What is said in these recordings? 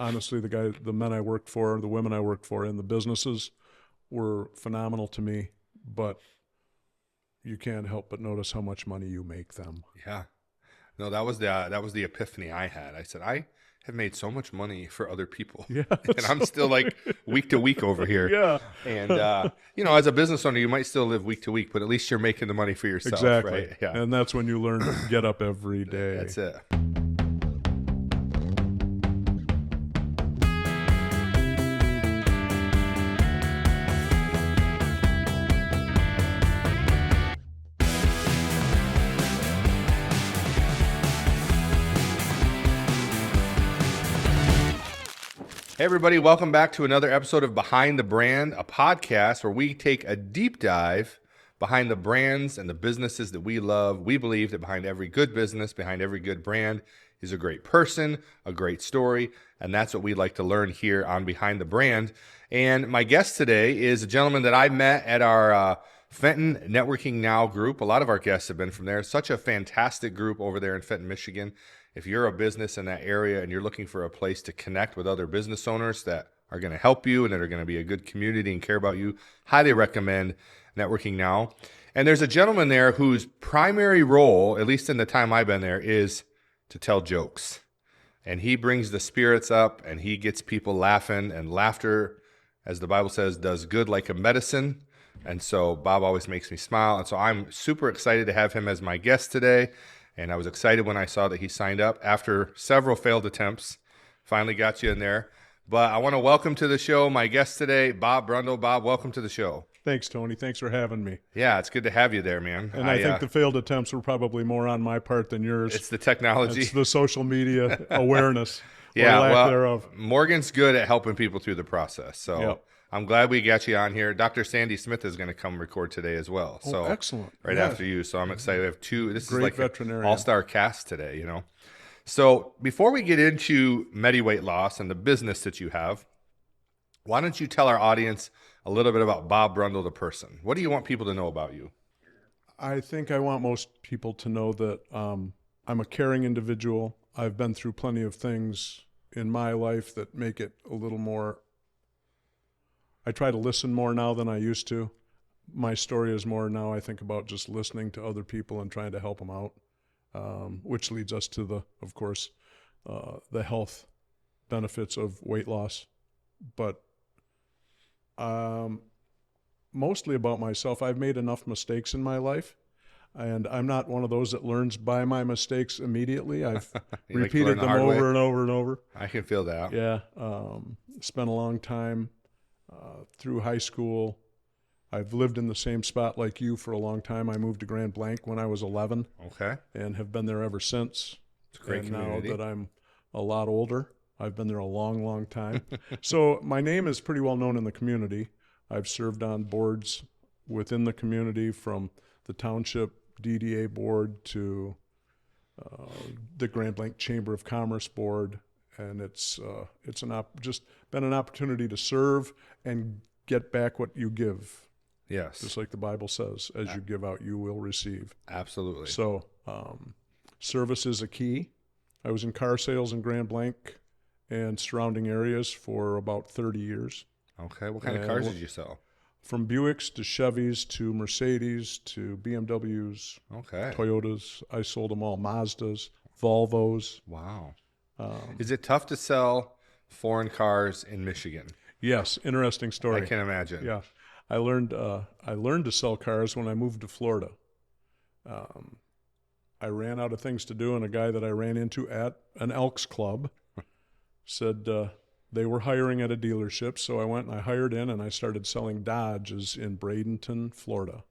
honestly, the men I worked for, the women I worked for, and the businesses were phenomenal to me. But you can't help but notice how much money you make them. Yeah. No, that was the epiphany I had. I said, I have made so much money for other people. Yeah. And I'm still like week to week over here. Yeah. And, as a business owner, you might still live week to week, but at least you're making the money for yourself. Exactly. Right? Yeah. And that's when you learn to get up every day. That's it. Hey everybody, welcome back to another episode of Behind the Brand, a podcast where we take a deep dive behind the brands and the businesses that we love. We believe that behind every good business, behind every good brand is a great person, a great story, and that's what we like to learn here on Behind the Brand. And my guest today is a gentleman that I met at our Fenton Networking Now group. A lot of our guests have been from there. Such a fantastic group over there in Fenton, Michigan. If you're a business in that area and you're looking for a place to connect with other business owners that are going to help you and that are going to be a good community and care about you, highly recommend Networking Now. And there's a gentleman there whose primary role, at least in the time I've been there, is to tell jokes. And he brings the spirits up and he gets people laughing, and laughter, as the Bible says, does good like a medicine. And so Bob always makes me smile. And so I'm super excited to have him as my guest today. And I was excited when I saw that he signed up after several failed attempts. Finally got you in there. But I want to welcome to the show my guest today, Bob Brundle. Bob, welcome to the show. Thanks, Tony. Thanks for having me. Yeah, it's good to have you there, man. And I think the failed attempts were probably more on my part than yours. It's the technology. It's the social media awareness. Yeah, or lack well, thereof. Morgan's good at helping people through the process. So Yep. I'm glad we got you on here. Dr. Sandy Smith is going to come record today as well. So excellent. Right Yeah. after you. So I'm excited. We have two. This Great is like veterinarian. an all-star cast today, you know. So before we get into Medi-Weightloss and the business that you have, why don't you tell our audience a little bit about Bob Brundle, the person? What do you want people to know about you? I think I want most people to know that I'm a caring individual. I've been through plenty of things in my life that make it a little more. I try to listen more now than I used to. My story is more now I think about just listening to other people and trying to help them out, which leads us to of course, the health benefits of weight loss. But mostly about myself. I've made enough mistakes in my life, and I'm not one of those that learns by my mistakes immediately. I've repeated them over and over and over. I can feel that. Yeah. Spent a long time through high school. I've lived in the same spot like you for a long time. I moved to Grand Blanc when I was 11. Okay. And have been there ever since. It's a great community. Now that I'm a lot older, I've been there a long, long time. So my name is pretty well known in the community. I've served on boards within the community, from the township DDA board to the Grand Blanc Chamber of Commerce board. And it's just been an opportunity to serve and get back what you give. Yes. Just like the Bible says, as you give out, you will receive. Absolutely. So service is a key. I was in car sales in Grand Blanc and surrounding areas for about 30 years. Okay. What kind of cars did you sell? From Buicks to Chevys to Mercedes to BMWs, okay, Toyotas. I sold them all. Mazdas, Volvos. Wow. Is it tough to sell foreign cars in Michigan? Yes, interesting story. I can imagine. Yeah, I learned to sell cars when I moved to Florida. I ran out of things to do, and a guy that I ran into at an Elks Club said they were hiring at a dealership, so I went and I hired in, and I started selling Dodges in Bradenton, Florida.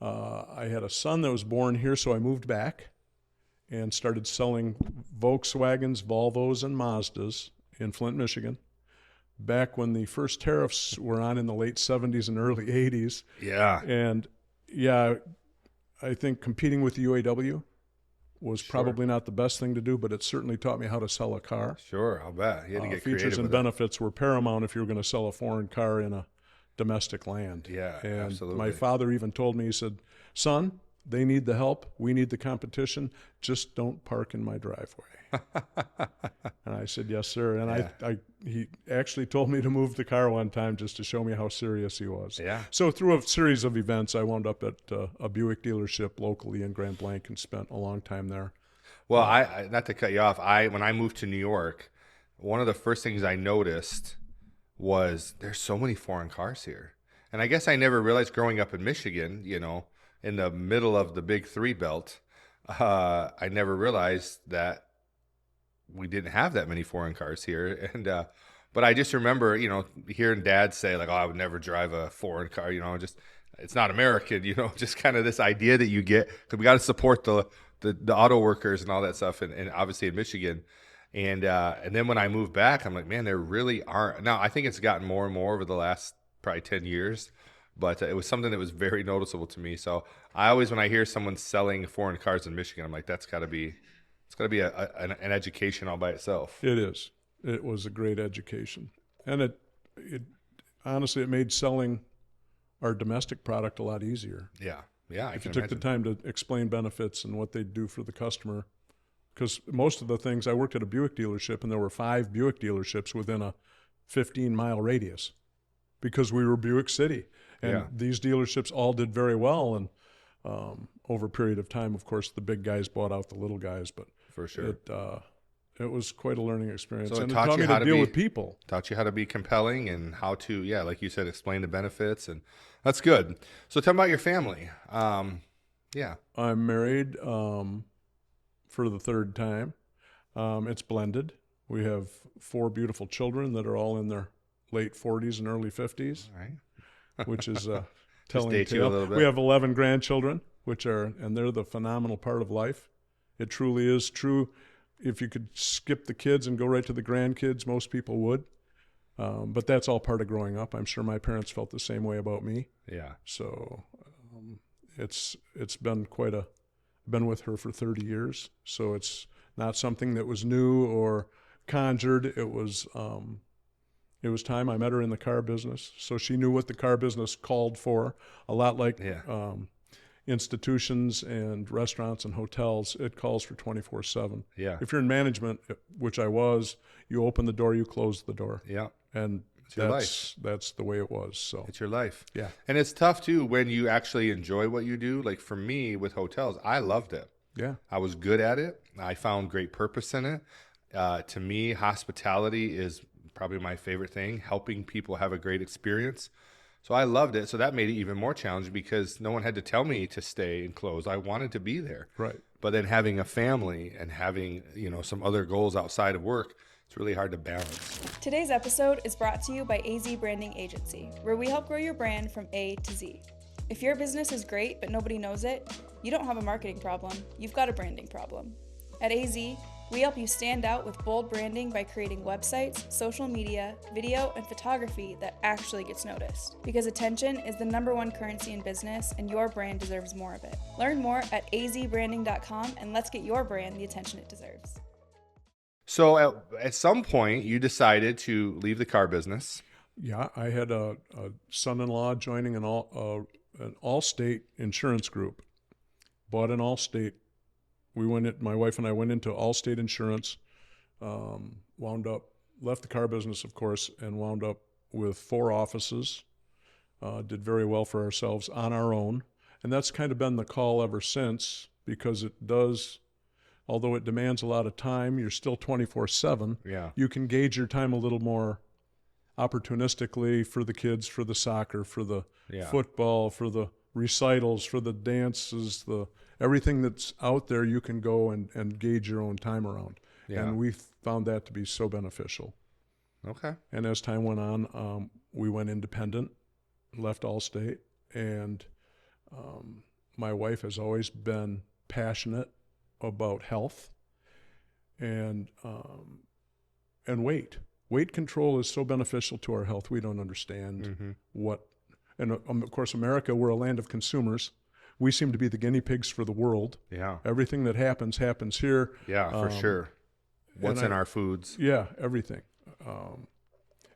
I had a son that was born here, so I moved back and started selling Volkswagens, Volvos, and Mazdas in Flint, Michigan, back when the first tariffs were on in the late 70s and early 80s. Yeah. And, yeah, I think competing with the UAW was probably not the best thing to do, but it certainly taught me how to sell a car. Sure, I'll bet. You had to get creative features and with it. benefits were paramount if you were going to sell a foreign car in a domestic land. Yeah, and absolutely. my father even told me, he said, son, They need the help. We need the competition. Just don't park in my driveway. And I said, yes, sir. And Yeah. he actually told me to move the car one time just to show me how serious he was. Yeah. So through a series of events, I wound up at a Buick dealership locally in Grand Blanc and spent a long time there. Well, I not to cut you off. When I moved to New York, one of the first things I noticed was there's so many foreign cars here. And I guess I never realized growing up in Michigan, in the middle of the big three belt, I never realized that we didn't have that many foreign cars here. And, but I just remember, hearing dad say like, oh, I would never drive a foreign car, just, it's not American, just kind of this idea that you get, because we got to support the auto workers and all that stuff. And obviously in Michigan. And then when I moved back, I'm like, man, there really aren't. Now, I think it's gotten more and more over the last probably 10 years, but it was something that was very noticeable to me. So I always, when I hear someone selling foreign cars in Michigan, I'm like, it's got to be an education all by itself. It is. It was a great education. And it honestly, it made selling our domestic product a lot easier. Yeah. Yeah. If you took the time to explain benefits and what they do for the customer. Because most of the things, I worked at a Buick dealership, and there were 5 Buick dealerships within a 15-mile radius because we were Buick City. And these dealerships all did very well. And over a period of time, of course, the big guys bought out the little guys. But for sure, it was quite a learning experience. So and it taught me to deal with people. Taught you how to be compelling and how to, like you said, explain the benefits. And that's good. So tell me about your family. I'm married for the 3rd time. It's blended. We have 4 beautiful children that are all in their late 40s and early 50s, all right. which is a telling date you a little tale. bit. We have 11 grandchildren, and they're the phenomenal part of life. It truly is true. If you could skip the kids and go right to the grandkids, most people would. But that's all part of growing up. I'm sure my parents felt the same way about me. Yeah. So it's been been with her for 30 years. So it's not something that was new or conjured. It was time. I met her in the car business. So she knew what the car business called for. A lot like institutions and restaurants and hotels, it calls for 24/7. Yeah. If you're in management, which I was, you open the door, you close the door. Yeah. And that's the way it was. So it's your life. Yeah. And it's tough too when you actually enjoy what you do. Like for me with hotels, I loved it. Yeah. I was good at it. I found great purpose in it. To me, hospitality is probably my favorite thing, helping people have a great experience. So I loved it. So that made it even more challenging because no one had to tell me to stay and close. I wanted to be there. Right. But then having a family and having, some other goals outside of work, it's really hard to balance. Today's episode is brought to you by AZEE Branding Agency, where we help grow your brand from A to Z. If your business is great but nobody knows it, you don't have a marketing problem, you've got a branding problem. At AZEE, we help you stand out with bold branding by creating websites, social media, video, and photography that actually gets noticed. Because attention is the #1 currency in business, and your brand deserves more of it. Learn more at azeebranding.com, and let's get your brand the attention it deserves. So at some point, you decided to leave the car business. Yeah, I had a son-in-law joining an Allstate insurance group. Bought an Allstate. My wife and I went into Allstate Insurance, left the car business, of course, and wound up with 4 offices. Did very well for ourselves on our own. And that's kind of been the call ever since, because it does, although it demands a lot of time, you're still 24/7. Yeah. You can gauge your time a little more opportunistically for the kids, for the soccer, for the football, for the recitals, for the dances, everything that's out there, you can go and gauge your own time around. Yeah. And we found that to be so beneficial. Okay. And as time went on, we went independent, left Allstate, and my wife has always been passionate about health and weight. Weight control is so beneficial to our health. We don't understand what, and of course, America, we're a land of consumers. We seem to be the guinea pigs for the world. Yeah. Everything that happens here. Yeah, for sure. What's in our foods? Yeah, everything.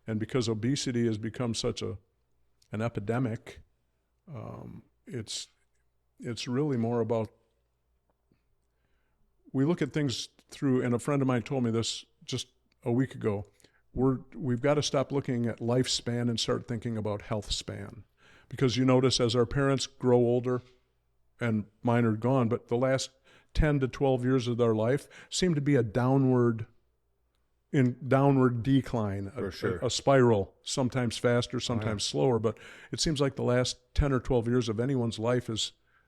And because obesity has become such an epidemic, it's really more about, we look at things through, and a friend of mine told me this just a week ago, we've got to stop looking at lifespan and start thinking about health span. Because you notice as our parents grow older, and mine are gone, but the last 10 to 12 years of their life seem to be a downward decline, For sure. a spiral, sometimes faster, sometimes slower. But it seems like the last 10 or 12 years of anyone's life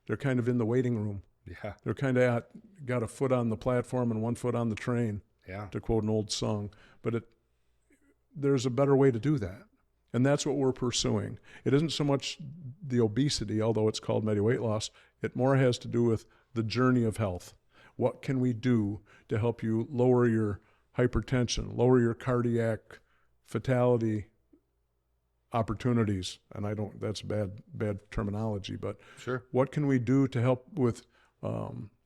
they're kind of in the waiting room. Yeah. They're kind of got a foot on the platform and one foot on the train, to quote an old song. But there's a better way to do that. And that's what we're pursuing. It isn't so much the obesity, although it's called Medi-Weightloss. It more has to do with the journey of health. What can we do to help you lower your hypertension, lower your cardiac fatality opportunities? And that's bad terminology, but Sure. what can we do to help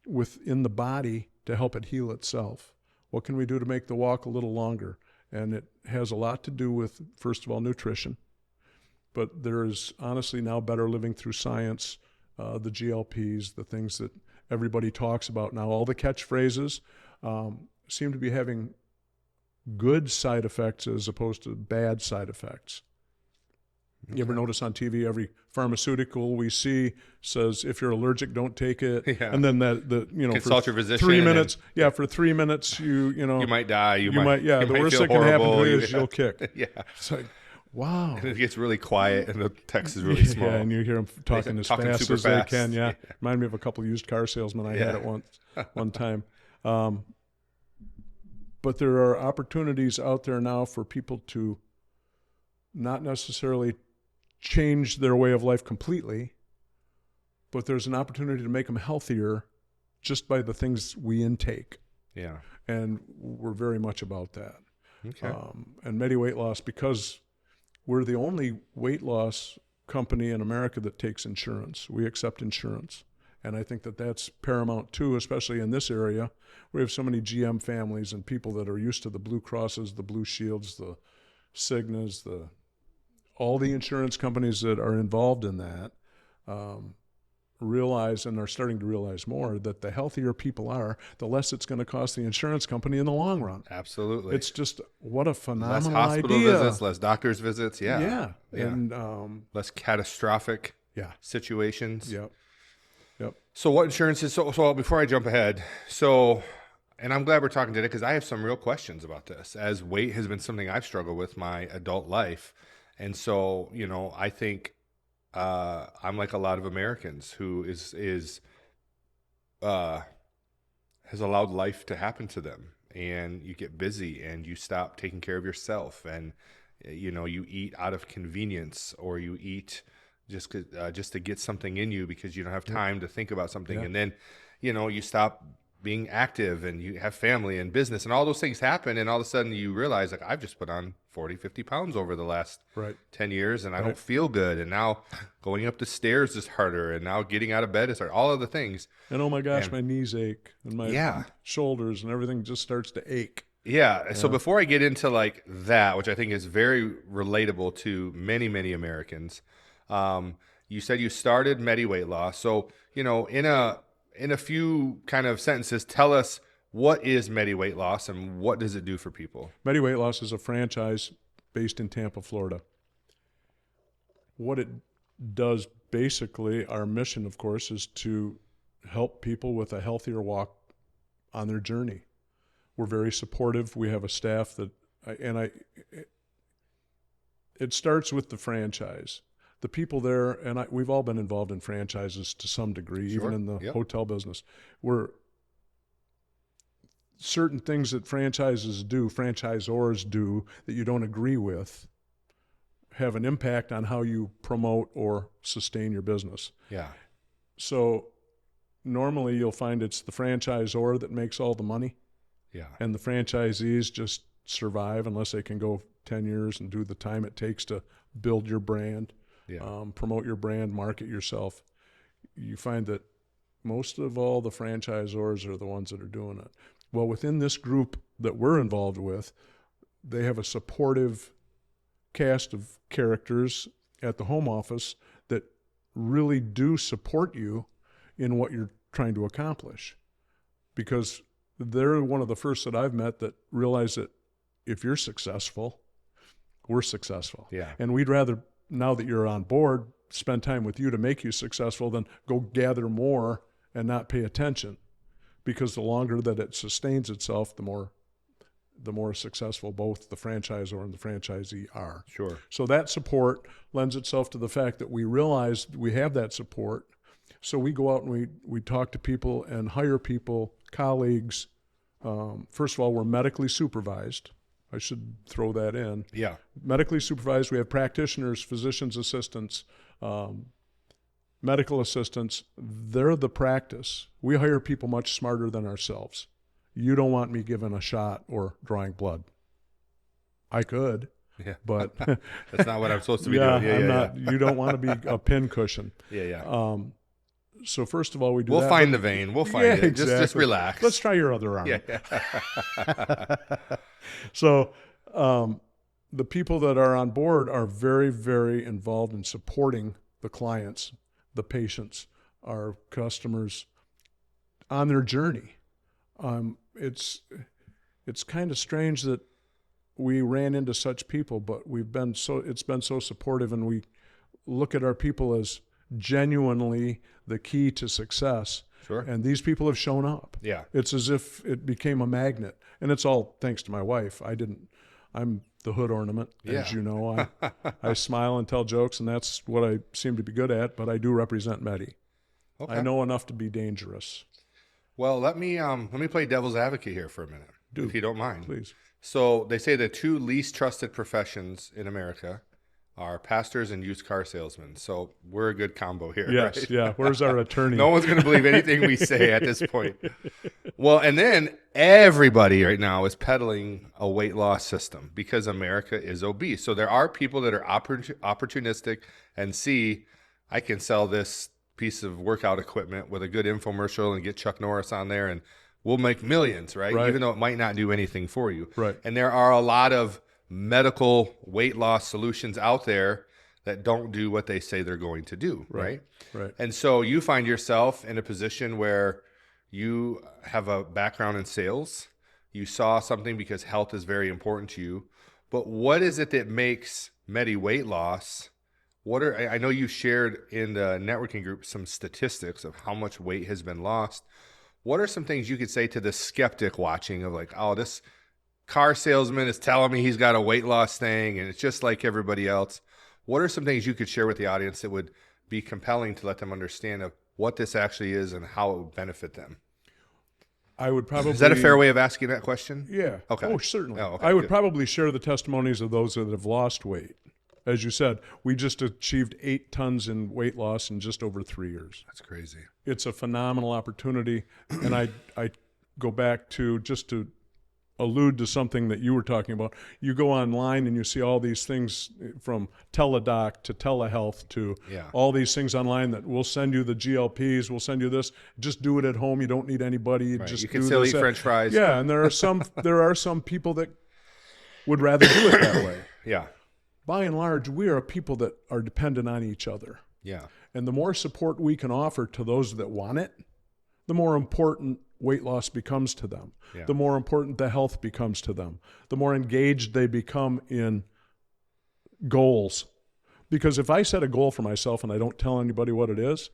within the body to help it heal itself? What can we do to make the walk a little longer? And it has a lot to do with, first of all, nutrition. But there is honestly now better living through science, the GLPs, the things that everybody talks about now. All the catchphrases seem to be having good side effects as opposed to bad side effects. Okay. You ever notice on TV, every pharmaceutical we see says, if you're allergic, don't take it. Yeah. And then consult your physician. 3 minutes. For 3 minutes, you might die. You might. The worst that can happen to you is you'll kick. Yeah. It's like, wow. And it gets really quiet, and the text is really small. Yeah, and you hear them talking as fast as they can. Yeah. Remind me of a couple of used car salesmen I had at one time. But there are opportunities out there now for people to not necessarily change their way of life completely, but there's an opportunity to make them healthier just by the things we intake. Yeah. And we're very much about that. Okay. And Medi-Weightloss, because we're the only weight loss company in America that takes insurance. We accept insurance. And I think that that's paramount too, especially in this area. We have so many GM families and people that are used to the Blue Crosses, the Blue Shields, the Cignas, all the insurance companies that are involved in that realize, and are starting to realize more, that the healthier people are, the less it's going to cost the insurance company in the long run. Absolutely. It's just, what a phenomenal less hospital idea. visits, less doctor's visits. Yeah. And less catastrophic situations. Yep. So what insurance is, so before I jump ahead, and I'm glad we're talking today because I have some real questions about this, as weight has been something I've struggled with my adult life. And so, I think I'm like a lot of Americans who has allowed life to happen to them, and you get busy and you stop taking care of yourself, and you eat out of convenience, or you eat just to get something in you because you don't have time to think about something, and then you stop being active, and you have family and business, and all those things happen, and all of a sudden you realize, like, I've just put on 40, 50 pounds over the last 10 years, and I don't feel good, and now going up the stairs is harder, and now getting out of bed is hard, all of the things. And oh my gosh, my knees ache, and my shoulders, and everything just starts to ache. Yeah. So before I get into like that, which I think is very relatable to many, many Americans, you said you started Medi-Weightloss. So, in a few kind of sentences, tell us, what is Medi-Weightloss and what does it do for people? Medi-Weightloss is a franchise based in Tampa, Florida. What it does, basically, our mission, of course, is to help people with a healthier walk on their journey. We're very supportive. We have a staff it starts with the franchise. The people there, and we've all been involved in franchises to some degree, even in the hotel business, where certain things that franchisors do that you don't agree with have an impact on how you promote or sustain your business. Yeah. So normally you'll find it's the franchisor that makes all the money. Yeah. And the franchisees just survive unless they can go 10 years and do the time it takes to build your brand. Promote your brand, market yourself. You find that most of all the franchisors are the ones that are doing it. Well, within this group that we're involved with, they have a supportive cast of characters at the home office that really do support you in what you're trying to accomplish, because they're one of the first that I've met that realize that if you're successful, we're successful. Yeah. And we'd rather, now that you're on board, spend time with you to make you successful than go gather more and not pay attention, because the longer that it sustains itself, the more successful both the franchisor and the franchisee are. Sure. So that support lends itself to the fact that we realize we have that support. So we go out and we talk to people and hire people, colleagues. First of all, we're medically supervised. I should throw that in. Yeah. Medically supervised. We have practitioners, physician's assistants, medical assistants. They're the practice. We hire people much smarter than ourselves. You don't want me giving a shot or drawing blood. I could, Yeah. but That's not what I'm supposed to be yeah, doing. Yeah, I'm yeah, not. You don't want to be a pin cushion. yeah. Yeah. So first of all, we do. We'll that, find but- the vein. We'll find Yeah, it. Just exactly. relax. Let's try your other arm. Yeah. So the people that are on board are very, very involved in supporting the clients, the patients, our customers on their journey. It's kind of strange that we ran into such people, but it's been so supportive, and we look at our people as genuinely the key to success. Sure. And these people have shown up. Yeah. It's as if it became a magnet, and it's all thanks to my wife. I'm the hood ornament, as Yeah. you know. I smile and tell jokes, and that's what I seem to be good at, but I do represent Medi. Okay. I know enough to be dangerous. Well, let me play devil's advocate here for a minute, if you don't mind. Please. So they say the two least trusted professions in America are pastors and used car salesmen. So we're a good combo here. Yes, right? yeah. Where's our attorney? No one's going to believe anything we say at this point. Well, and then everybody right now is peddling a weight loss system because America is obese. So there are people that are opportunistic and see, I can sell this piece of workout equipment with a good infomercial and get Chuck Norris on there, and we'll make millions, right? Right. Even though it might not do anything for you. Right. And there are a lot of medical weight loss solutions out there that don't do what they say they're going to do, right? Right. And so you find yourself in a position where you have a background in sales. You saw something because health is very important to you. But what is it that makes Medi-Weightloss? I know you shared in the networking group some statistics of how much weight has been lost. What are some things you could say to the skeptic watching of like, oh, this car salesman is telling me he's got a weight loss thing and it's just like everybody else? What are some things you could share with the audience that would be compelling to let them understand of what this actually is and how it would benefit them? I would probably. Is that a fair way of asking that question? Yeah. Okay. Oh, certainly. Oh, okay, I would good. probably share the testimonies of those that have lost weight. As you said, we just achieved 8 tons in weight loss in just over 3 years. That's crazy. It's a phenomenal opportunity. And I go back to, just to allude to something that you were talking about. You go online and you see all these things, from Teladoc to telehealth to Yeah. all these things online that will send you the GLPs, we'll send you this. Just do it at home. You don't need anybody. Right. Just You can do still this, eat that. French fries. Yeah, and there are some people that would rather do it that way. Yeah. By and large, we are people that are dependent on each other. Yeah. And the more support we can offer to those that want it, the more important weight loss becomes to them. Yeah. The more important the health becomes to them. The more engaged they become in goals. Because if I set a goal for myself and I don't tell anybody what it is,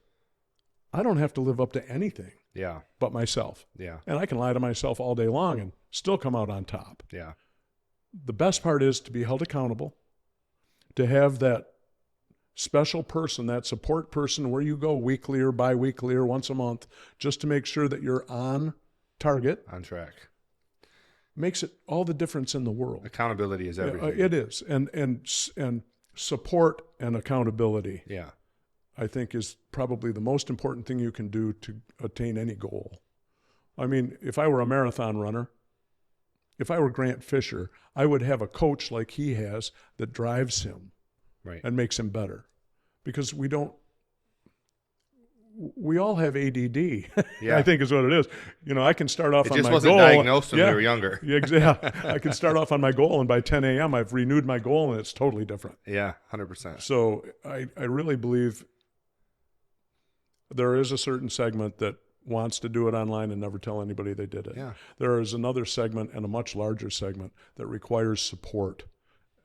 I don't have to live up to anything Yeah. but myself. Yeah. And I can lie to myself all day long and still come out on top. Yeah. The best part is to be held accountable, to have that special person, that support person where you go weekly or bi-weekly or once a month, just to make sure that you're on target, On track. makes it all the difference in the world. Accountability is everything. It is. And support and accountability, Yeah. I think, is probably the most important thing you can do to attain any goal. I mean, if I were a marathon runner, if I were Grant Fisher, I would have a coach like he has that drives him Right. and makes him better. Because we all have ADD, Yeah. I think is what it is. You know, I can start off It on just my wasn't goal. diagnosed when we were younger. Yeah, exactly. I can start off on my goal, and by 10 a.m. I've renewed my goal, and it's totally different. Yeah. 100%. So I really believe There is a certain segment that wants to do it online and never tell anybody they did it. Yeah. There is another segment, and a much larger segment, that requires support.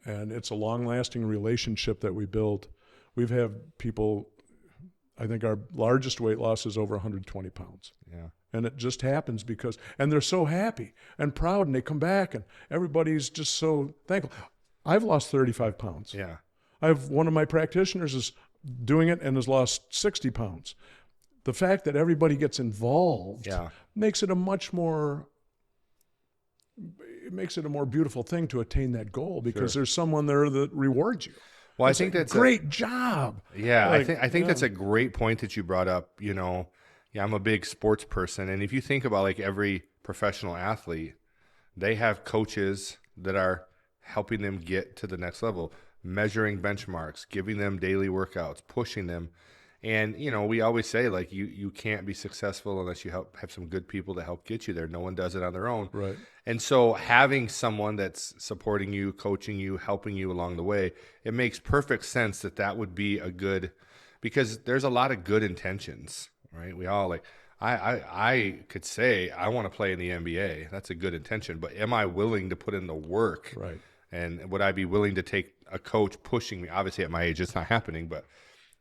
And it's a long-lasting relationship that we build. We've had people, I think our largest weight loss is over 120 pounds. Yeah. And it just happens and they're so happy and proud, and they come back, and everybody's just so thankful. I've lost 35 pounds. Yeah. I have one of my practitioners is doing it and has lost 60 pounds. The fact that everybody gets involved makes it a more beautiful thing to attain that goal, because there's someone there that rewards you. Well, I think that's great job. Yeah, I think that's a great point that you brought up. I'm a big sports person, and if you think about like every professional athlete, they have coaches that are helping them get to the next level, measuring benchmarks, giving them daily workouts, pushing them. And, we always say, like, you can't be successful unless you have some good people to help get you there. No one does it on their own. Right. And so having someone that's supporting you, coaching you, helping you along the way, it makes perfect sense that would be because there's a lot of good intentions, right? We all I could say I want to play in the NBA. That's a good intention, but am I willing to put in the work? Right. And would I be willing to take a coach pushing me? Obviously at my age, it's not happening, but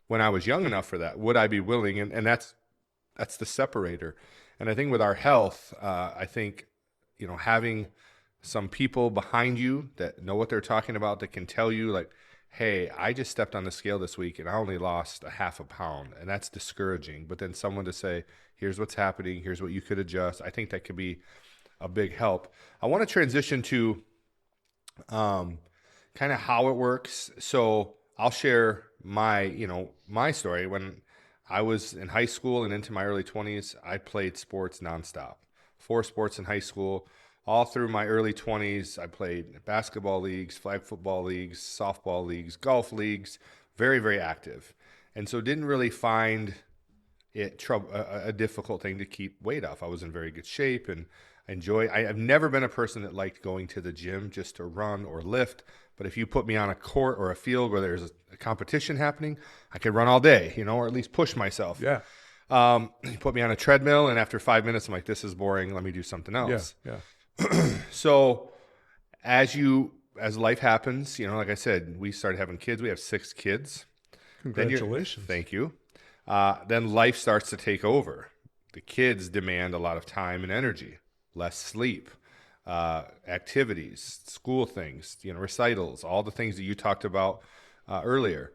when I was young enough for that, would I be willing? And that's the separator. And I think with our health, I think, having some people behind you that know what they're talking about, that can tell you like, hey, I just stepped on the scale this week and I only lost a half a pound, and that's discouraging. But then someone to say, here's what's happening, here's what you could adjust. I think that could be a big help. I want to transition to kind of how it works. So I'll share my story. When I was in high school and into my early 20s, I played sports nonstop. 4 sports in high school. All through my early 20s, I played basketball leagues, flag football leagues, softball leagues, golf leagues, very, very active. And so didn't really find it a difficult thing to keep weight off. I was in very good shape and I've never been a person that liked going to the gym just to run or lift. But if you put me on a court or a field where there's a competition happening, I could run all day, or at least push myself. Yeah. You put me on a treadmill, and after 5 minutes, I'm like, this is boring. Let me do something else. Yeah. So as life happens, like I said, we started having kids. We have 6 kids. Congratulations. Thank you. Then life starts to take over. The kids demand a lot of time and energy, less sleep, activities, school things, recitals, all the things that you talked about earlier.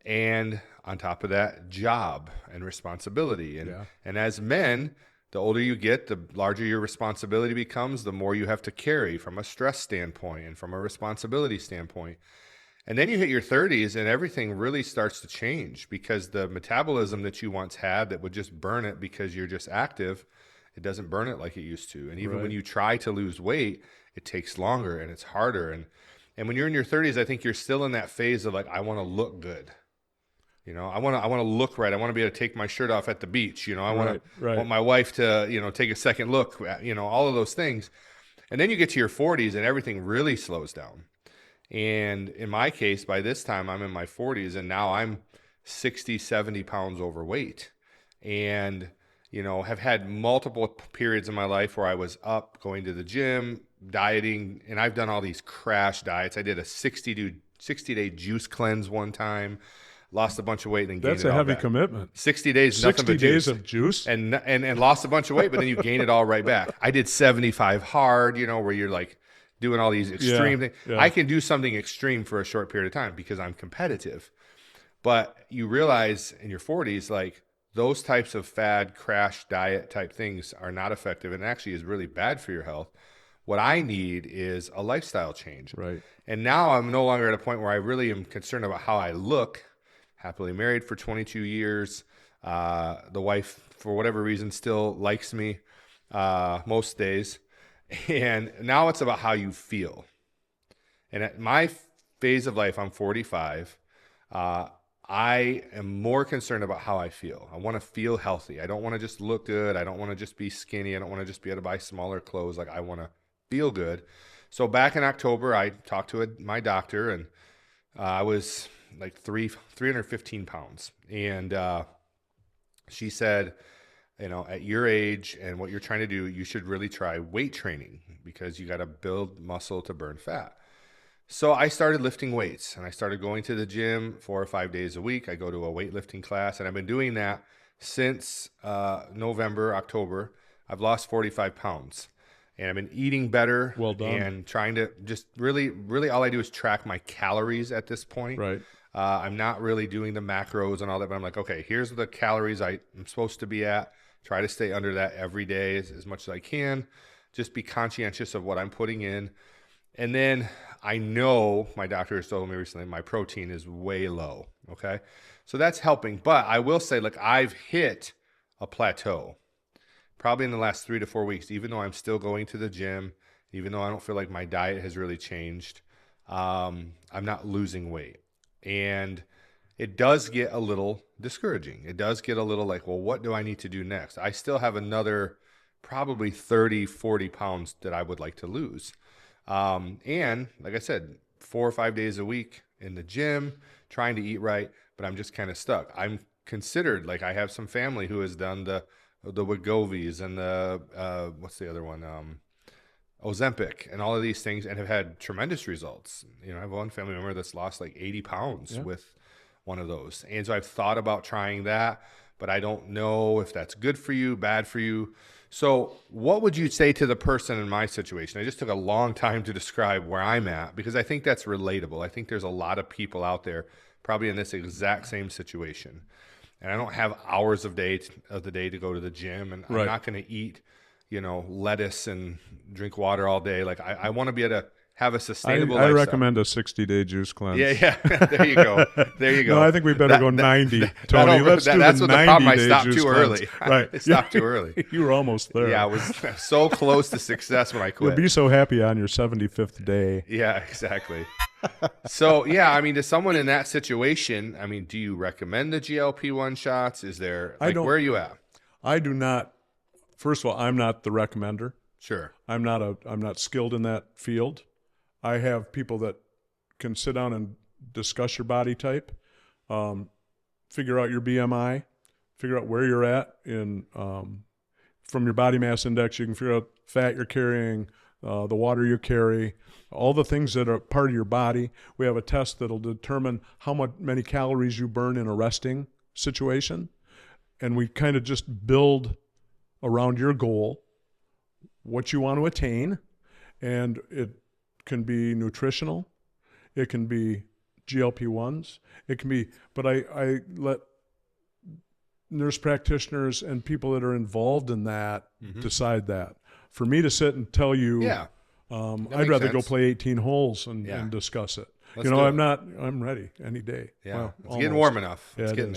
And on top of that, job and responsibility. And as men, the older you get, the larger your responsibility becomes, the more you have to carry from a stress standpoint and from a responsibility standpoint. And then you hit your 30s and everything really starts to change, because the metabolism that you once had that would just burn it because you're just active, it doesn't burn it like it used to. And even when you try to lose weight, it takes longer and it's harder. And when you're in your 30s, I think you're still in that phase of like, I want to look good. I want to look right. I want to be able to take my shirt off at the beach. I want my wife to, take a second look, all of those things. And then you get to your 40s and everything really slows down. And in my case, by this time, I'm in my 40s and now I'm 60, 70 pounds overweight. And, have had multiple periods in my life where I was up, going to the gym, dieting, and I've done all these crash diets. I did a 60-day juice cleanse one time. Lost a bunch of weight and then gained it all back. That's a heavy commitment. 60 days, nothing but 60 days of juice? And lost a bunch of weight, but then you gain it all right back. I did 75 hard, where you're like doing all these extreme things. Yeah. I can do something extreme for a short period of time because I'm competitive. But you realize in your 40s, like those types of fad, crash, diet type things are not effective and actually is really bad for your health. What I need is a lifestyle change. Right. And now I'm no longer at a point where I really am concerned about how I look. Happily married for 22 years. The wife, for whatever reason, still likes me most days. And now it's about how you feel. And at my phase of life, I'm 45. I am more concerned about how I feel. I want to feel healthy. I don't want to just look good. I don't want to just be skinny. I don't want to just be able to buy smaller clothes. Like I want to feel good. So back in October, I talked to my doctor, and I was like 315 pounds. And She said, at your age and what you're trying to do, you should really try weight training because you got to build muscle to burn fat. So I started lifting weights and I started going to the gym 4 or 5 days a week. I go to a weightlifting class and I've been doing that since November, October. I've lost 45 pounds and I've been eating better. Well done. And trying to just really all I do is track my calories at this point. Right. I'm not really doing the macros and all that, but I'm like, okay, here's the calories I'm supposed to be at. Try to stay under that every day as much as I can. Just be conscientious of what I'm putting in. And then I know my doctor has told me recently my protein is way low. Okay. So that's helping. But I will say, I've hit a plateau probably in the last 3 to 4 weeks, even though I'm still going to the gym, even though I don't feel like my diet has really changed. I'm not losing weight. And it does get a little discouraging. It does get a little like, well, what do I need to do next? I still have another probably 30, 40 pounds that I would like to lose. And like I said, 4 or 5 days a week in the gym, trying to eat right, but I'm just kind of stuck. I'm considered, I have some family who has done the Wegovy's and the, what's the other one? Ozempic and all of these things and have had tremendous results. I have one family member that's lost 80 pounds with one of those. And so I've thought about trying that, but I don't know if that's good for you, bad for you. So what would you say to the person in my situation? I just took a long time to describe where I'm at because I think that's relatable. I think there's a lot of people out there probably in this exact same situation. And I don't have hours of the day to go to the gym, and I'm not going to eat lettuce and drink water all day. I want to be able to have a sustainable lifestyle. I recommend a 60-day juice cleanse. Yeah. There you go. No, I think we better go 90, Tony. Let's do that's the what the problem. I 90-day stopped juice too cleanse. early. Right. I stopped too early. You were almost there. Yeah, I was so close to success when I quit. You'll be so happy on your 75th day. Yeah, exactly. So, to someone in that situation, do you recommend the GLP-1 shots? Is there, where are you at? I do not. First of all, I'm not the recommender. Sure. I'm not skilled in that field. I have people that can sit down and discuss your body type, figure out your BMI, figure out where you're at from your body mass index. You can figure out fat you're carrying, the water you carry, all the things that are part of your body. We have a test that'll determine many calories you burn in a resting situation. And we kind of just build around your goal, what you want to attain, and it can be nutritional, it can be GLP-1s, it can be, but I let nurse practitioners and people that are involved in that decide that. For me to sit and tell you, I'd rather go play 18 holes and discuss it. I'm ready any day. Yeah, well, it's getting warm enough. Yeah, it's getting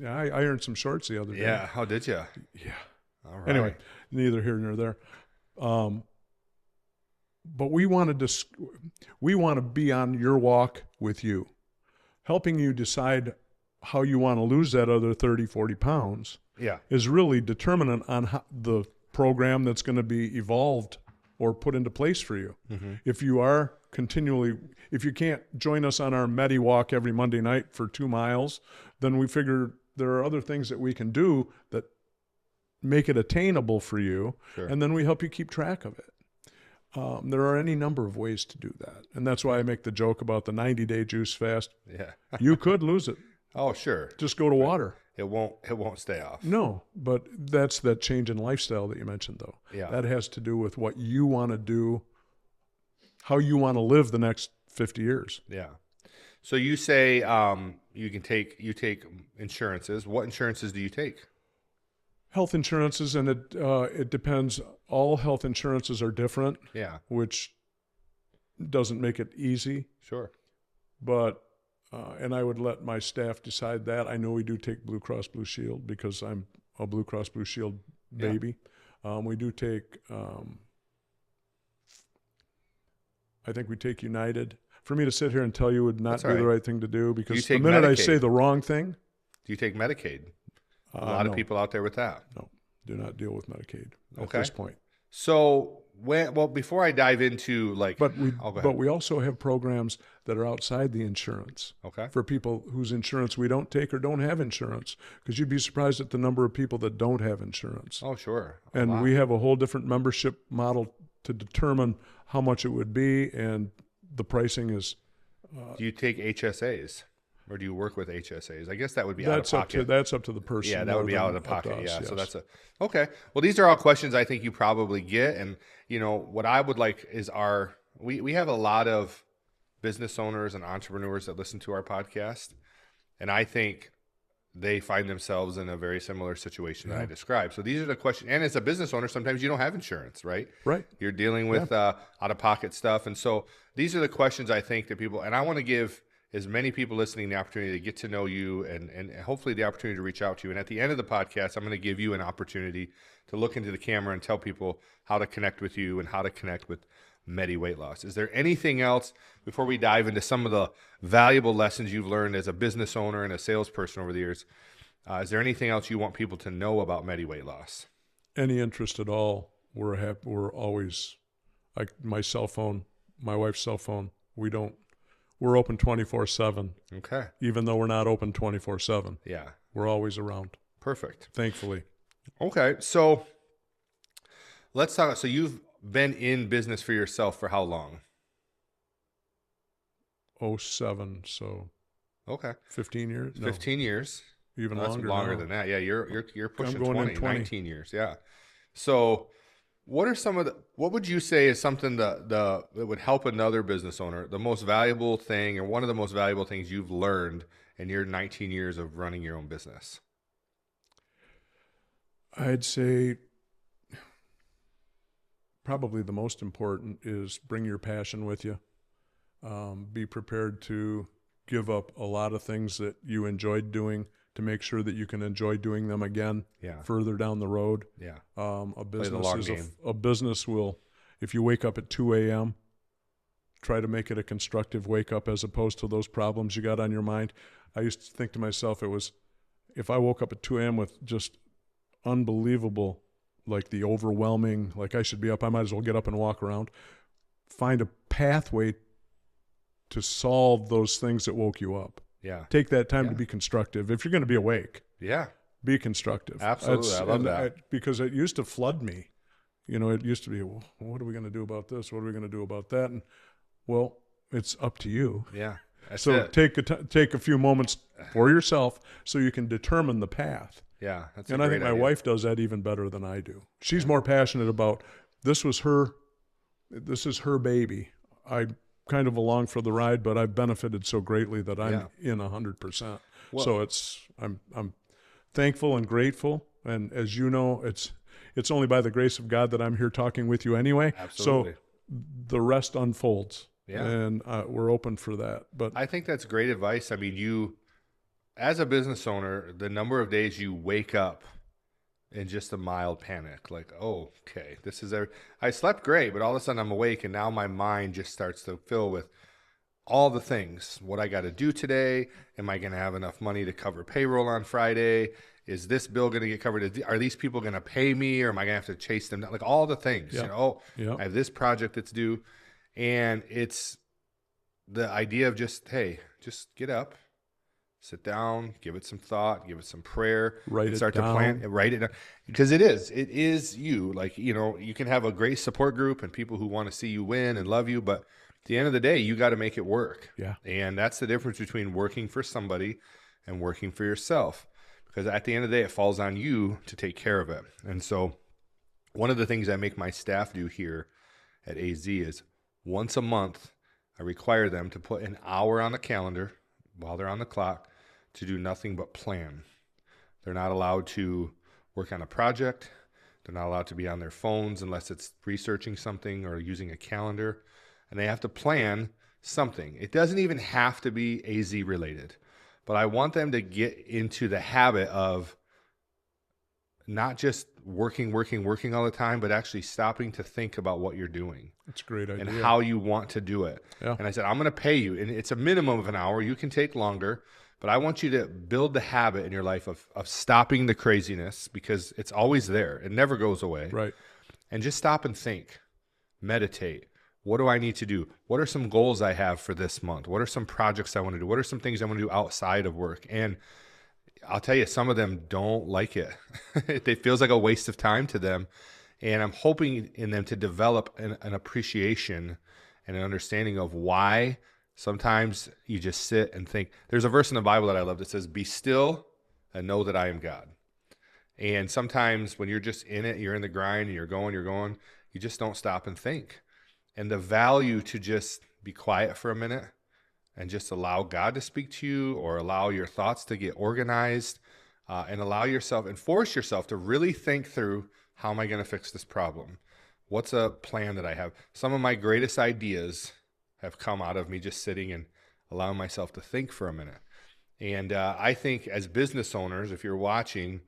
there. I ironed some shorts the other day. Yeah, how did you? Yeah. All right. Anyway, neither here nor there. But we want to be on your walk with you, helping you decide how you want to lose that other 30, 40 pounds. Yeah. Is really determinant on the program that's going to be evolved or put into place for you. Mm-hmm. If you can't join us on our Medi walk every Monday night for 2 miles, then we figure there are other things that we can do that make it attainable for you, and then we help you keep track of it. There are any number of ways to do that, and that's why I make the joke about the 90-day juice fast. Yeah. You could lose it. Oh, sure. Just go to water. It won't stay off. No, but that's that change in lifestyle that you mentioned, though. Yeah. That has to do with what you want to do, how you want to live the next 50 years. Yeah. So you say you take insurances. What insurances do you take? Health insurances, and it depends. All health insurances are different. Yeah. Which doesn't make it easy. Sure. But and I would let my staff decide that. I know we do take Blue Cross Blue Shield because I'm a Blue Cross Blue Shield baby. Yeah. We do take. I think we take United. For me to sit here and tell you would not be the right thing to do, because the minute I say the wrong thing. Do you take Medicaid? A lot of people out there with that. No, do not deal with Medicaid at this point. So before I dive into like, But oh, go ahead. we also have programs that are outside the insurance Okay. for people whose insurance we don't take or don't have insurance, because you'd be surprised at the number of people that don't have insurance. Oh, sure. And we have a whole different membership model to determine how much it would be, and the pricing is. Do you take HSAs? Or do you work with HSAs? I guess that would be out of pocket. That's up to the person. Yeah, that would be more out than of the pocket. up to us, Yeah, yes. so that's okay. Well, these are all questions I think you probably get, and what I would like is we have a lot of business owners and entrepreneurs that listen to our podcast, and I think they find themselves in a very similar situation that I described. So these are the questions. And as a business owner, sometimes you don't have insurance, right? Right. You're dealing with out-of-pocket stuff, and so these are the questions I think that people. And I want to give as many people listening the opportunity to get to know you and hopefully the opportunity to reach out to you. And at the end of the podcast, I'm going to give you an opportunity to look into the camera and tell people how to connect with you and how to connect with Medi-Weightloss. Is there anything else before we dive into some of the valuable lessons you've learned as a business owner and a salesperson over the years? Is there anything else you want people to know about Medi-Weightloss? Any interest at all, we're always, like my cell phone, my wife's cell phone, we're open 24/7. Okay. Even though we're not open 24/7. Yeah. We're always around. Perfect. Thankfully. Okay. So let's talk. So you've been in business for yourself for how long? 07, so Okay. 15 years? No, 15 years. even That's longer. longer now. than that. Yeah, you're pushing going 20, in 20. 19 years. Yeah. So what are what would you say is something that would help another business owner, the most valuable thing or one of the most valuable things you've learned in your 19 years of running your own business? I'd say probably the most important is bring your passion with you. Be prepared to give up a lot of things that you enjoyed doing to make sure that you can enjoy doing them again further down the road. Yeah. A Play the business long is game. a business will, if you wake up at 2 a.m., try to make it a constructive wake up as opposed to those problems you got on your mind. I used to think to myself, if I woke up at 2 a.m. with just unbelievable, like the overwhelming, like I should be up, I might as well get up and walk around. Find a pathway to solve those things that woke you up. Yeah. Take that time to be constructive. If you're going to be awake, be constructive. Absolutely. I love that. Because it used to flood me. It used to be, well, what are we going to do about this? What are we going to do about that? And well, it's up to you. Yeah. That's So it. take a few moments for yourself so you can determine the path. Yeah. That's And I think my wife does that even better than I do. She's more passionate about this is her baby. I kind of along for the ride, but I've benefited so greatly that I'm in 100%. Well, so I'm thankful and grateful. And as you know, it's only by the grace of God that I'm here talking with you anyway. Absolutely. So the rest unfolds. Yeah. And we're open for that. But I think that's great advice. I mean, you, as a business owner, the number of days you wake up in just a mild panic, like, oh, okay, I slept great, but all of a sudden I'm awake and now my mind just starts to fill with all the things. What I got to do today? Am I going to have enough money to cover payroll on Friday? Is this bill going to get covered? Are these people going to pay me, or am I going to have to chase them down? Like all the things, I have this project that's due. And it's the idea of just get up, sit down, give it some thought, give it some prayer, start to plan, write it down. Because it is you. Like, you can have a great support group and people who want to see you win and love you, but at the end of the day, you got to make it work. Yeah. And that's the difference between working for somebody and working for yourself. Because at the end of the day, it falls on you to take care of it. And so one of the things I make my staff do here at AZEE is once a month, I require them to put an hour on the calendar while they're on the clock to do nothing but plan. They're not allowed to work on a project. They're not allowed to be on their phones unless it's researching something or using a calendar. And they have to plan something. It doesn't even have to be AZEE related. But I want them to get into the habit of not just working all the time, but actually stopping to think about what you're doing. That's a great idea. And how you want to do it. Yeah. And I said, I'm going to pay you. And it's a minimum of an hour. You can take longer. But I want you to build the habit in your life of stopping the craziness, because it's always there. It never goes away. Right. And just stop and think. meditate. What do I need to do? What are some goals I have for this month? What are some projects I want to do? What are some things I want to do outside of work? And I'll tell you, some of them don't like it. It feels like a waste of time to them. And I'm hoping in them to develop an appreciation and an understanding of why sometimes you just sit and think. There's a verse in the Bible that I love that says, "Be still and know that I am God." And sometimes when you're just in it, you're in the grind and you're going, you just don't stop and think. And the value to just be quiet for a minute and just allow God to speak to you, or allow your thoughts to get organized, and allow yourself and force yourself to really think through, how am I going to fix this problem? What's a plan that I have? Some of my greatest ideas have come out of me just sitting and allowing myself to think for a minute. And I think as business owners, if you're watching,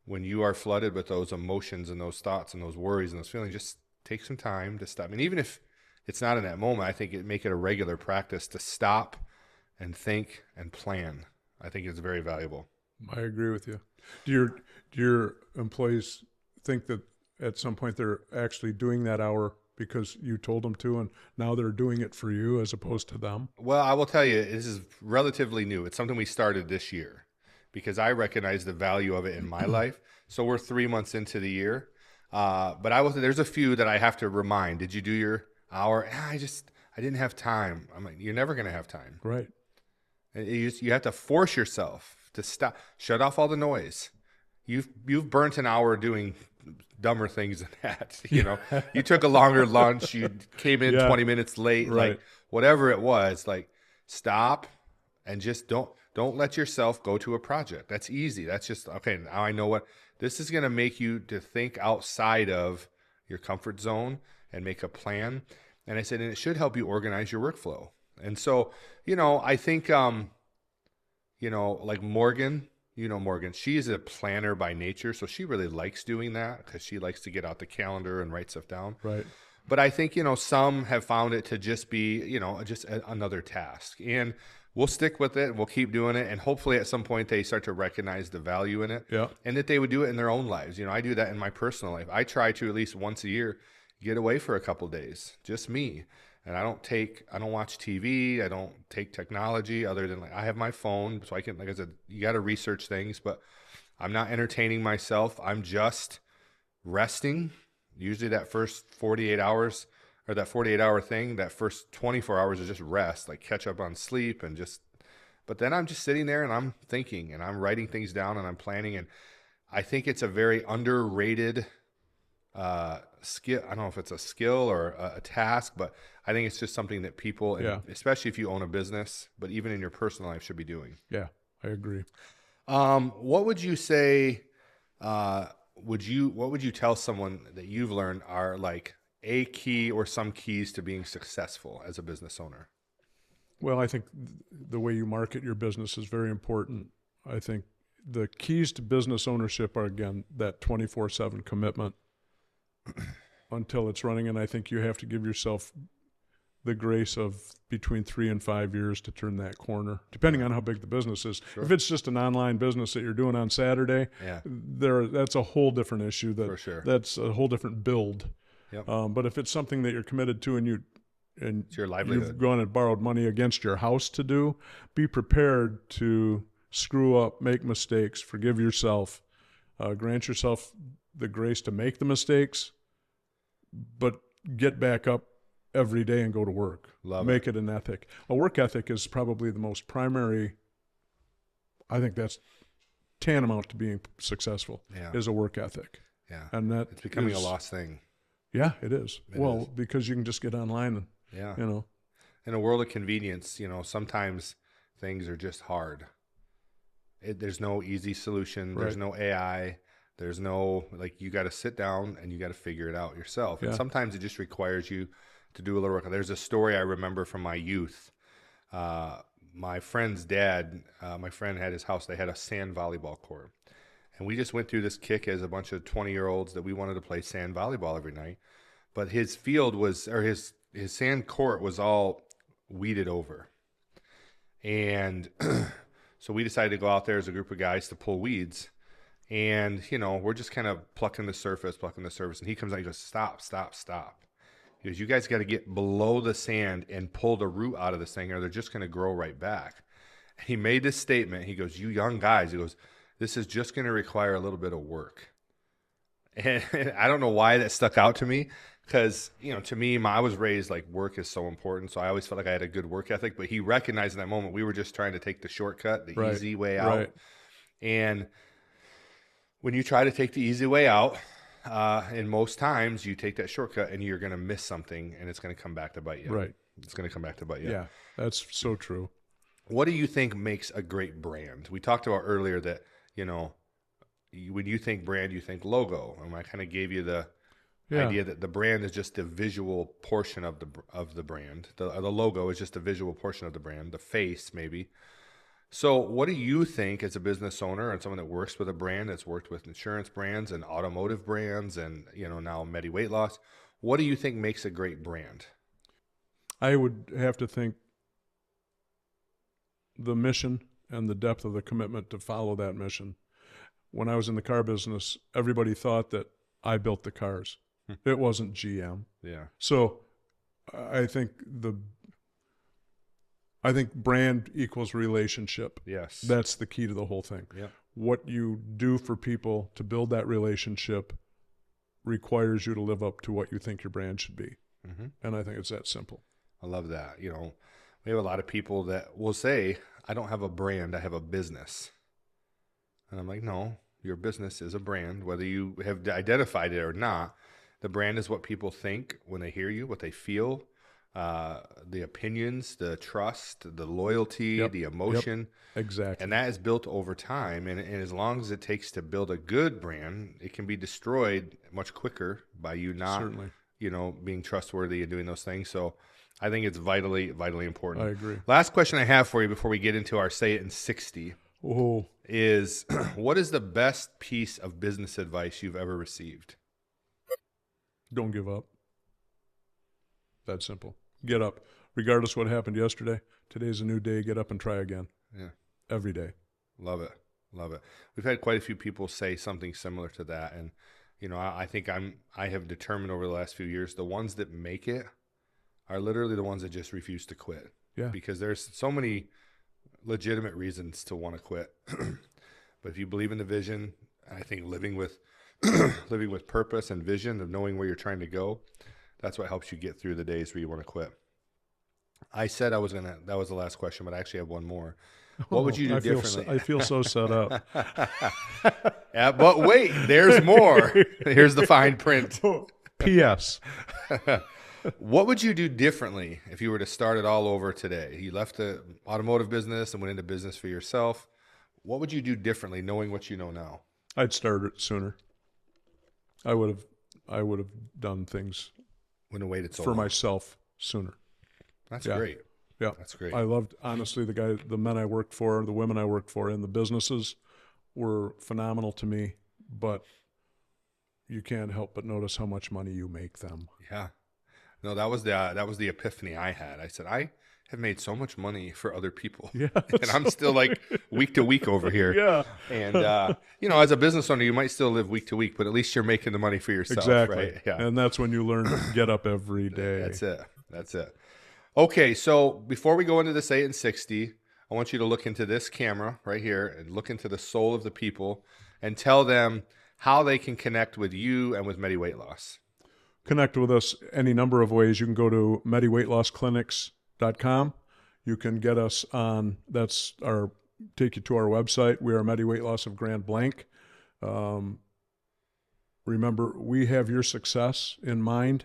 when you are flooded with those emotions and those thoughts and those worries and those feelings, just take some time to stop. And even if it's not in that moment, I think make it a regular practice to stop and think and plan. I think it's very valuable. I agree with you. Do your employees think that at some point they're actually doing that hour because you told them to, and now they're doing it for you as opposed to them? Well, I will tell you, this is relatively new. It's something we started this year because I recognize the value of it in my life. So we're 3 months into the year. But there's a few that I have to remind. Did you do your hour? I didn't have time. I'm like, you're never going to have time. Right. You have to force yourself to stop, shut off all the noise. You've burnt an hour doing dumber things than that. You took a longer lunch, you came in 20 minutes late, right. Like whatever it was, like stop and just don't let yourself go to a project. That's easy. That's just, okay, now I know what this is going to make you to think outside of your comfort zone and make a plan. And I said, and it should help you organize your workflow. And so, I think, like Morgan, Morgan, she is a planner by nature. So she really likes doing that because she likes to get out the calendar and write stuff down. Right. But I think, some have found it to just be, just another task. And we'll stick with it. We'll keep doing it. And hopefully at some point they start to recognize the value in it. Yeah. And that they would do it in their own lives. I do that in my personal life. I try to at least once a year get away for a couple of days, just me. And I don't watch TV. I don't take technology other than I have my phone. So I can, like I said, you got to research things, but I'm not entertaining myself. I'm just resting. Usually that first 48 hours or that 48-hour thing, that first 24 hours is just rest, like catch up on sleep but then I'm just sitting there and I'm thinking and I'm writing things down and I'm planning. And I think it's a very underrated skill. I don't know if it's a skill or a task, but I think it's just something that people, especially if you own a business, but even in your personal life, should be doing. Yeah, I agree. What would you say, what would you tell someone that you've learned are like a key or some keys to being successful as a business owner? Well, I think the way you market your business is very important. I think the keys to business ownership are, again, that 24/7 commitment until it's running. And I think you have to give yourself the grace of between 3 and 5 years to turn that corner, depending on how big the business is. Sure. If it's just an online business that you're doing on Saturday, that's a whole different issue. For sure. That's a whole different build. Yep. But if it's something that you're committed to and it's your livelihood, you've gone and borrowed money against your house to do, be prepared to screw up, make mistakes, forgive yourself, grant yourself the grace to make the mistakes, but get back up every day and go to work. Make it an ethic. A work ethic is probably the most primary. I think that's tantamount to being successful. Is a work ethic. Yeah, and that it's becoming a lost thing. Yeah, it is. It is. Because you can just get online and in a world of convenience, sometimes things are just hard. There's no easy solution. There's no AI. There's no, you got to sit down and you got to figure it out yourself. And sometimes it just requires you to do a little work. There's a story I remember from my youth. My friend's dad, my friend had his house. They had a sand volleyball court. And we just went through this kick as a bunch of 20-year-olds that we wanted to play sand volleyball every night. But his field his sand court was all weeded over. And so we decided to go out there as a group of guys to pull weeds. And, we're just kind of plucking the surface. And he comes out and he goes, stop. He goes, you guys got to get below the sand and pull the root out of this thing, or they're just going to grow right back. He made this statement. He goes, you young guys, he goes, this is just going to require a little bit of work. And I don't know why that stuck out to me, because, you know, to me, I was raised like work is so important. So I always felt like I had a good work ethic, but he recognized in that moment, we were just trying to take the shortcut, the easy way out. Right. And when you try to take the easy way out, and most times you take that shortcut and you're going to miss something and it's going to come back to bite you. Right. It's going to come back to bite you. Yeah, that's so true. What do you think makes a great brand? We talked about earlier that, you know, when you think brand, you think logo. And I kind of gave you the idea that the brand is just the visual portion of the brand. The logo is just a visual portion of the brand, the face maybe. So what do you think as a business owner and someone that works with a brand, that's worked with insurance brands and automotive brands and, you know, now Medi-Weightloss, what do you think makes a great brand? I would have to think the mission and the depth of the commitment to follow that mission. When I was in the car business, everybody thought that I built the cars. It wasn't GM. Yeah. So I think brand equals relationship. Yes. That's the key to the whole thing. Yeah. What you do for people to build that relationship requires you to live up to what you think your brand should be. Mm-hmm. And I think it's that simple. I love that. You know, we have a lot of people that will say, I don't have a brand, I have a business. And I'm like, no, your business is a brand, whether you have identified it or not. The brand is what people think when they hear you, what they feel, the opinions, the trust, the loyalty, the emotion. Yep. Exactly. And that is built over time. And as long as it takes to build a good brand, it can be destroyed much quicker by you not, Certainly. you know, being trustworthy and doing those things. So I think it's vitally, vitally important. I agree. Last question I have for you before we get into our Say It in 60 Oh, is, what is the best piece of business advice you've ever received? don't give up. That simple. Get up. Regardless what happened yesterday, today's a new day. Get up and try again. Yeah. Every day. Love it. Love it. We've had quite a few people say something similar to that. And, you know, I think I have determined over the last few years, the ones that make it are literally the ones that just refuse to quit. Yeah. Because there's so many legitimate reasons to want to quit. But if you believe in the vision, I think living with purpose and vision of knowing where you're trying to go, that's what helps you get through the days where you want to quit. I said that was the last question, but I actually have one more. What would you do differently? I feel so set up. Yeah, but wait, there's more. Here's the fine print. P.S. What would you do differently if you were to start it all over today? You left the automotive business and went into business for yourself. What would you do differently knowing what you know now? I'd start it sooner. I would have done things Wouldn't have waited so for long. myself sooner. That's Yeah. great. Yeah. That's great. I loved, honestly, the men I worked for, the women I worked for in the businesses were phenomenal to me, but you can't help but notice how much money you make them. Yeah. No, that was the epiphany I had. I said, I have made so much money for other people. Yeah. And I'm still like week to week over here. Yeah. And, you know, as a business owner, you might still live week to week, but at least you're making the money for yourself. Exactly. Right? Yeah. And that's when you learn to get up every day. That's it. Okay. So before we go into the Say It in 60, I want you to look into this camera right here and look into the soul of the people and tell them how they can connect with you and with Medi-Weightloss. Connect with us any number of ways. You can go to Medi-Weightlossclinics.com. You can get us on, take you to our website. We are Medi-Weightloss of Grand Blanc. Remember, we have your success in mind,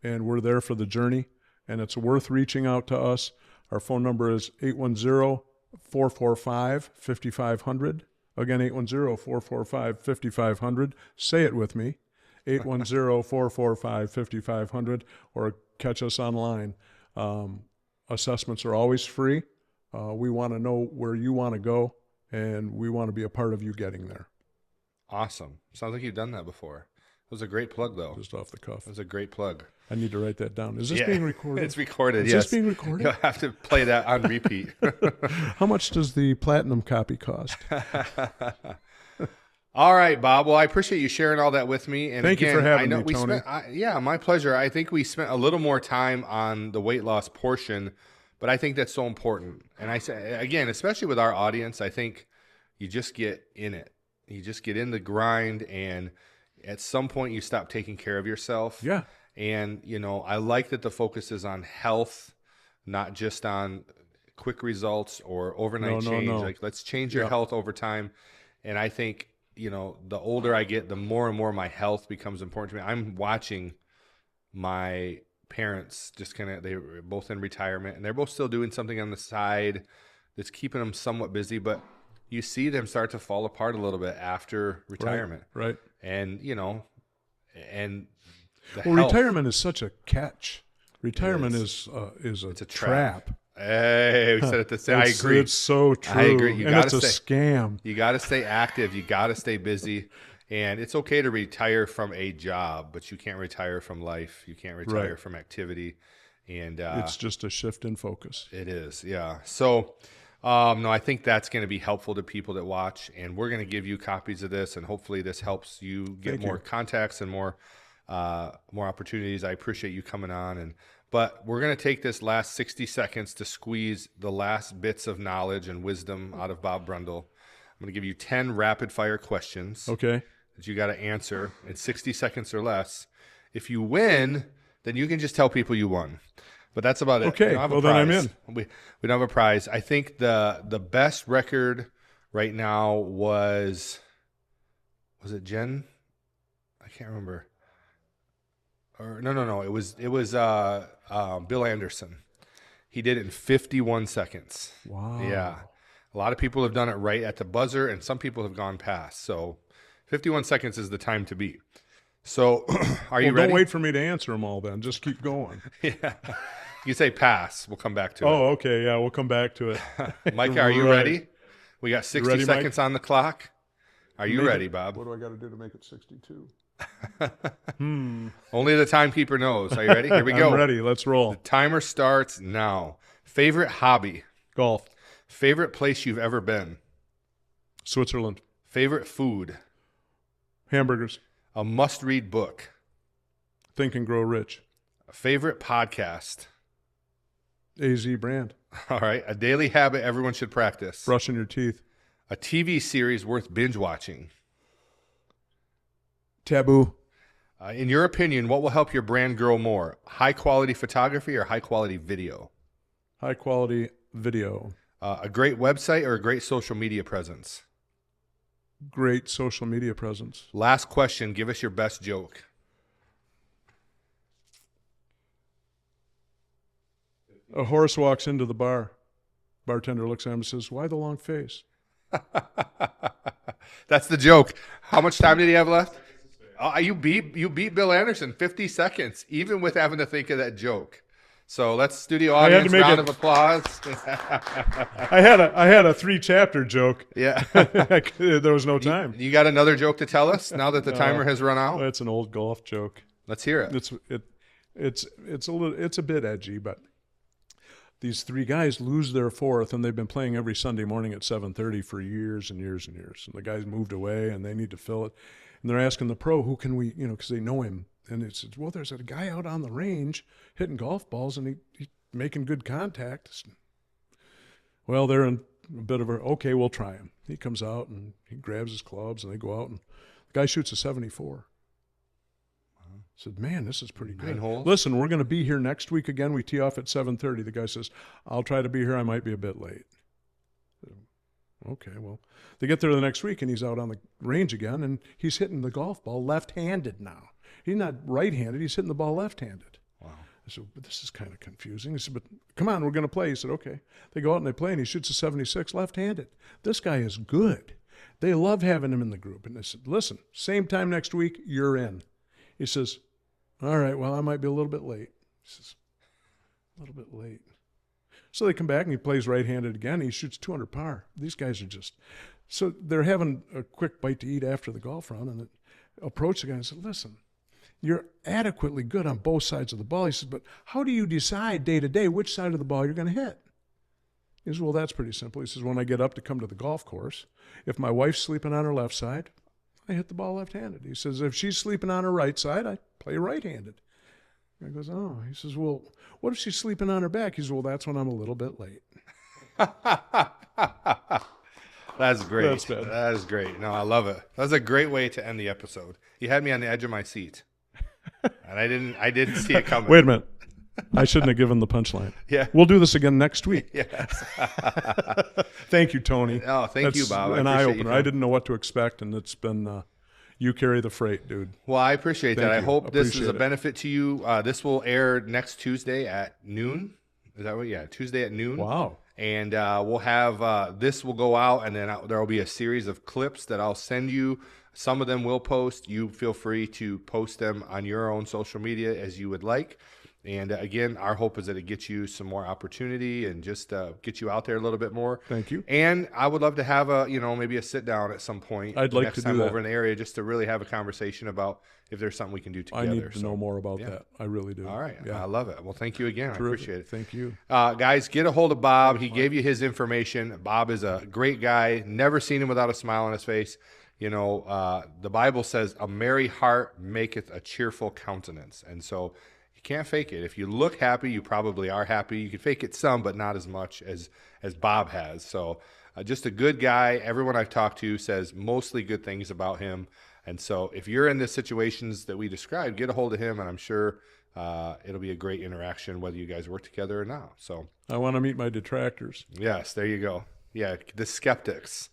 and we're there for the journey, and it's worth reaching out to us. Our phone number is 810-445-5500. Again, 810-445-5500. Say it with me. 810-445-5500, or catch us online. Assessments are always free. We want to know where you want to go, and we want to be a part of you getting there. Awesome. Sounds like you've done that before. It was a great plug, though. Just off the cuff. It was a great plug. I need to write that down. Is this being recorded? It's recorded, Is yes. this being recorded? You'll have to play that on repeat. How much does the platinum copy cost? All right, Bob. Well, I appreciate you sharing all that with me. And Thank you again, for having I know me, Tony. yeah, my pleasure. I think we spent a little more time on the weight loss portion, but I think that's so important. And I say, again, especially with our audience, I think you just get in it. You just get in the grind, and at some point you stop taking care of yourself. Yeah. And, I like that the focus is on health, not just on quick results or overnight change. No. Like, let's change your health over time. And I think, the older I get, the more and more my health becomes important to me. I'm watching my parents they're both in retirement, and they're both still doing something on the side that's keeping them somewhat busy, but you see them start to fall apart a little bit after retirement. Right. And, and the Well, health. retirement is such a catch. Retirement is a trap. Hey, we said it the same. I agree. It's so true. I agree. And it's a scam. You got to stay active. You got to stay busy. And it's okay to retire from a job, but you can't retire from life. You can't retire from activity. And it's just a shift in focus. It is, yeah. So, no, I think that's going to be helpful to people that watch. And we're going to give you copies of this, and hopefully this helps you get more contacts and more opportunities. I appreciate you coming on. But we're going to take this last 60 seconds to squeeze the last bits of knowledge and wisdom out of Bob Brundle. I'm going to give you 10 rapid fire questions. Okay. That you got to answer in 60 seconds or less. If you win, then you can just tell people you won. But that's about it. Okay. Well, then I'm in. We don't have a prize. I think the best record right now was it Jen? I can't remember. Or no. It was Bill Anderson. He did it in 51 seconds. Wow. Yeah. A lot of people have done it right at the buzzer, and some people have gone past. So 51 seconds is the time to beat. So are you ready? Don't wait for me to answer them all then. Just keep going. Yeah. You say pass. We'll come back to it. Oh, okay. Yeah, we'll come back to it. Micah, are you ready? We got 60 ready, seconds on the clock. Are you ready, Bob? What do I got to do to make it 62? Only the timekeeper knows. Are you ready? Here we go. I'm ready. Let's roll. The timer starts now. Favorite hobby? Golf. Favorite place you've ever been? Switzerland. Favorite food? Hamburgers. A must-read book? Think and Grow Rich. A favorite podcast? AZEE brand. All right. A daily habit everyone should practice? Brushing your teeth. A TV series worth binge watching? Taboo. In your opinion, what will help your brand grow more? High-quality photography or high-quality video? High quality video. A great website or a great social media presence? Great social media presence. Last question. Give us your best joke. A horse walks into the bar. Bartender looks at him and says, "Why the long face?" That's the joke. How much time did he have left? You beat Bill Anderson 50 seconds, even with having to think of that joke. So let's studio audience round of applause. I had a 3-chapter joke. Yeah. There was no time. You got another joke to tell us now that the timer has run out? That's an old golf joke. Let's hear it. It's a bit edgy, but these 3 guys lose their 4th, and they've been playing every Sunday morning at 7:30 for years and years and years. And the guys moved away, and they need to fill it. And they're asking the pro, who can we, because they know him. And it says, well, there's a guy out on the range hitting golf balls, and he's making good contact. Well, they're in a bit of okay, we'll try him. He comes out, and he grabs his clubs, and they go out, and the guy shoots a 74. Said, man, this is pretty good. 9 holes? Listen, we're going to be here next week again. We tee off at 7:30. The guy says, I'll try to be here. I might be a bit late. Okay, well, they get there the next week, and he's out on the range again, and he's hitting the golf ball left-handed now. He's not right-handed. He's hitting the ball left-handed. Wow. I said, but this is kind of confusing. He said, but come on, we're going to play. He said, okay. They go out and they play, and he shoots a 76 left-handed. This guy is good. They love having him in the group. And they said, listen, same time next week, you're in. He says, all right, well, I might be a little bit late. He says, a little bit late. So they come back, and he plays right-handed again. And he shoots 200 par. These guys are just – so they're having a quick bite to eat after the golf round, and they approach the guy and said, listen, you're adequately good on both sides of the ball. He says, but how do you decide day to day which side of the ball you're going to hit? He says, well, that's pretty simple. He says, when I get up to come to the golf course, if my wife's sleeping on her left side, I hit the ball left-handed. He says, if she's sleeping on her right side, I play right-handed. I goes, oh. He says, well, what if she's sleeping on her back? He says, well, that's when I'm a little bit late. That's great. That's bad. That is great. No, I love it. That's a great way to end the episode. You had me on the edge of my seat, and I didn't see it coming. Wait a minute. I shouldn't have given the punchline. Yeah. We'll do this again next week. Yes. Thank you, Tony. Oh, thank you, Bob. An I appreciate eye-opener. you. I didn't know what to expect, and it's been you carry the freight, dude. Well, I appreciate that. I Thank you. hope this is Appreciate a it. benefit to you. This will air next Tuesday at noon. Is that what? Yeah, Tuesday at noon. Wow. And we'll have this will go out, and then there will be a series of clips that I'll send you. Some of them will post. You feel free to post them on your own social media as you would like. And again, our hope is that it gets you some more opportunity and just get you out there a little bit more. Thank you. And I would love to have maybe a sit down at some point. I'd like next to do time that. over in the area, just to really have a conversation about if there's something we can do together. I need to know more about yeah. that. I really do. All right. Yeah. I love it. Well, thank you again. Terrific. I appreciate it. Thank you. Guys, get a hold of Bob. He gave you his information. Bob is a great guy. Never seen him without a smile on his face. The Bible says, a merry heart maketh a cheerful countenance. And so you can't fake it. If you look happy, you probably are happy. You can fake it some, but not as much as Bob has. So just a good guy. Everyone I've talked to says mostly good things about him. And so if you're in the situations that we described, get a hold of him, and I'm sure it'll be a great interaction, whether you guys work together or not. So I want to meet my detractors. yes, there you go. Yeah, the skeptics.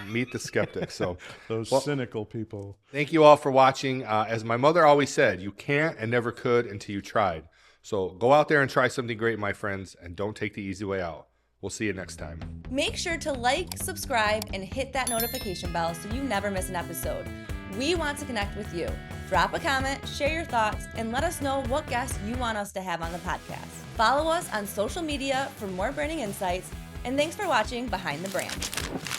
Meet the skeptics. So Those well, cynical people. thank you all for watching. As my mother always said, you can't and never could until you tried. So go out there and try something great, my friends, and don't take the easy way out. We'll see you next time. Make sure to like, subscribe, and hit that notification bell so you never miss an episode. We want to connect with you. Drop a comment, share your thoughts, and let us know what guests you want us to have on the podcast. Follow us on social media for more branding insights, and thanks for watching Behind the Brand.